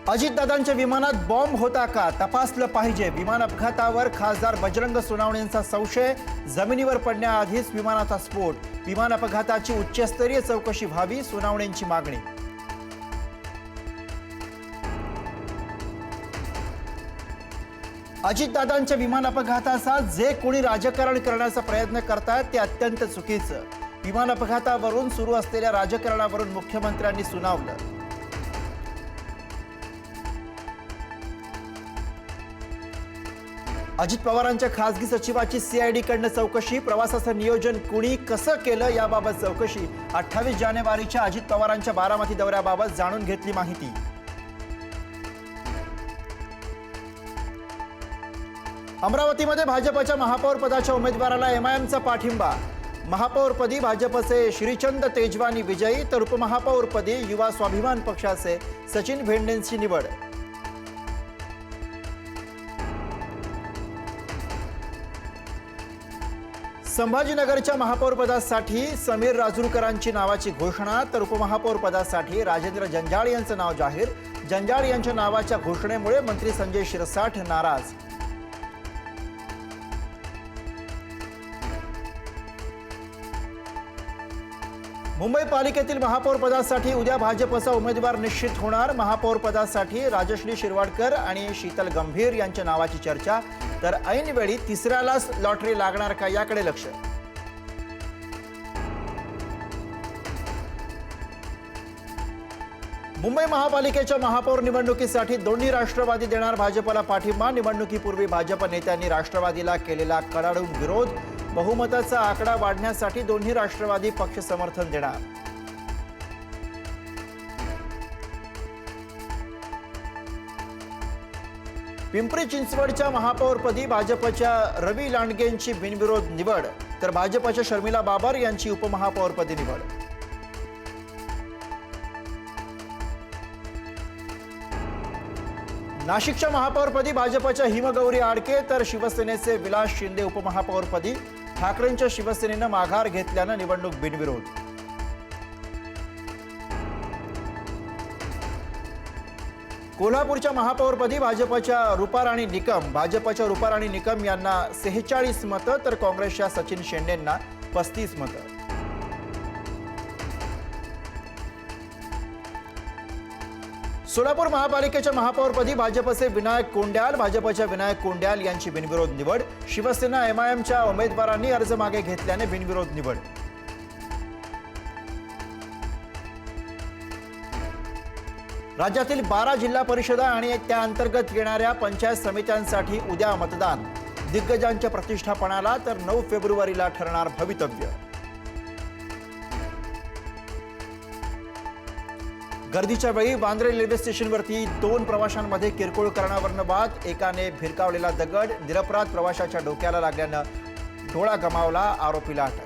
अजितदादांच्या विमानात बॉम्ब होता का तपासलं पाहिजे। विमान अपघातावर खासदार बजरंग सोनवणेंचा संशय। जमिनीवर पडण्याआधीच विमानाचा स्फोट। विमान अपघाताची उच्चस्तरीय चौकशी व्हावी, सोनवणेंची मागणी। अजितदादांच्या विमान अपघाताचा जे कोणी राजकारण करण्याचा प्रयत्न करतात ते अत्यंत चुकीचं। विमान अपघातावरून सुरू असलेल्या राजकारणावरून मुख्यमंत्र्यांनी सुनावलं। अजित पवारांच्या खासगी सचिवाची सीआयडी कडनं चौकशी। प्रवासाचं नियोजन कुणी कसं केलं याबाबत चौकशी। 28 जानेवारीच्या अजित पवारांच्या बारामती दौऱ्याबाबत जाणून घेतली माहिती। अमरावतीमध्ये भाजपच्या महापौर पदाच्या उमेदवाराला एमआयएमचा पाठिंबा। महापौरपदी भाजपचे श्रीचंद तेजवानी विजयी, तर उपमहापौरपदी युवा स्वाभिमान पक्षाचे सचिन भेंडेंची निवड। संभाजीनगरच्या महापौरपदासाठी समीर राजूरकरांची नावाची घोषणा, तर उपमहापौरपदासाठी राजेंद्र जंजाळ यांचं नाव जाहीर। जंजाळ यांच्या नावाच्या घोषणेमुळे मंत्री संजय शिरसाठ नाराज। मुंबई पालिकेतील महापौरपदासाठी उद्या भाजपचा उमेदवार निश्चित होणार। महापौरपदासाठी राजश्री शिरवाडकर आणि शीतल गंभीर यांच्या नावाची चर्चा, तर ऐनवेळी तिसऱ्यालाच लॉटरी लागणार का याकडे लक्ष। मुंबई महापालिकेच्या महापौर निवडणुकीसाठी दोन्ही राष्ट्रवादी देणार भाजपला पाठिंबा। निवडणुकीपूर्वी भाजप नेत्यांनी राष्ट्रवादीला केलेला कडाडून विरोध। बहुमताचा आकडा वाढण्यासाठी दोन्ही राष्ट्रवादी पक्ष समर्थन देणार। पिंपरी चिंचवडच्या महापौरपदी भाजपच्या रवी लांडगेंची बिनविरोध निवड, तर भाजपच्या शर्मिला बाबर यांची उपमहापौरपदी निवड। नाशिकच्या महापौरपदी भाजपच्या हिमगौरी आडके, तर शिवसेनेचे विलास शिंदे उपमहापौरपदी। ठाकरेंच्या शिवसेनेनं माघार घेतल्यानं निवडणूक बिनविरोध। कोल्हापूरच्या महापौरपदी भाजपच्या रूपाराणी निकम। भाजपच्या रूपाराणी निकम यांना 46 मतं, तर काँग्रेसच्या सचिन शेंडेंना 35 मतं। सोलापूर महापालिकेच्या महापौरपदी भाजपचे विनायक कोंड्याल। भाजपच्या विनायक कोंड्याल यांची बिनविरोध निवड। शिवसेना एमआयएमच्या उमेदवारांनी अर्ज मागे घेतल्याने बिनविरोध निवड। राज्यातील 12 जिल्हा परिषदा आणि त्या अंतर्गत येणाऱ्या पंचायत समित्यांसाठी उद्या मतदान। दिग्गजांच्या प्रतिष्ठापनाला तर 9 फेब्रुवारीला ठरणार भवितव्य। गर्दीच्या वेळी वांद्रे रेल्वे स्टेशनवरती 2 प्रवाशांमध्ये किरकोळ कारणावरून वाद। एकाने भिरकावलेला दगड निरपराध प्रवाशाच्या डोक्याला लागल्यानं डोळा गमावला, आरोपीला अटक।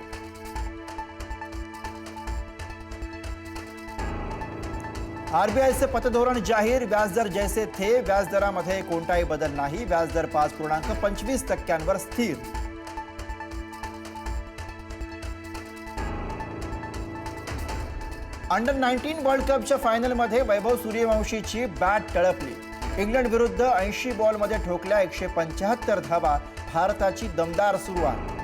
आरबीआयचे पतधोरण जाहीर। व्याजदर जैसे थे, व्याजदरामध्ये कोणताही बदल नाही। व्याजदर 5.25% स्थिर। अंडर 19 वर्ल्ड कपच्या फायनलमध्ये वैभव सूर्यवंशीची बॅट टळपली। इंग्लंड विरुद्ध 80 बॉलमध्ये ठोकल्या 175 धावा। भारताची दमदार सुरुवात।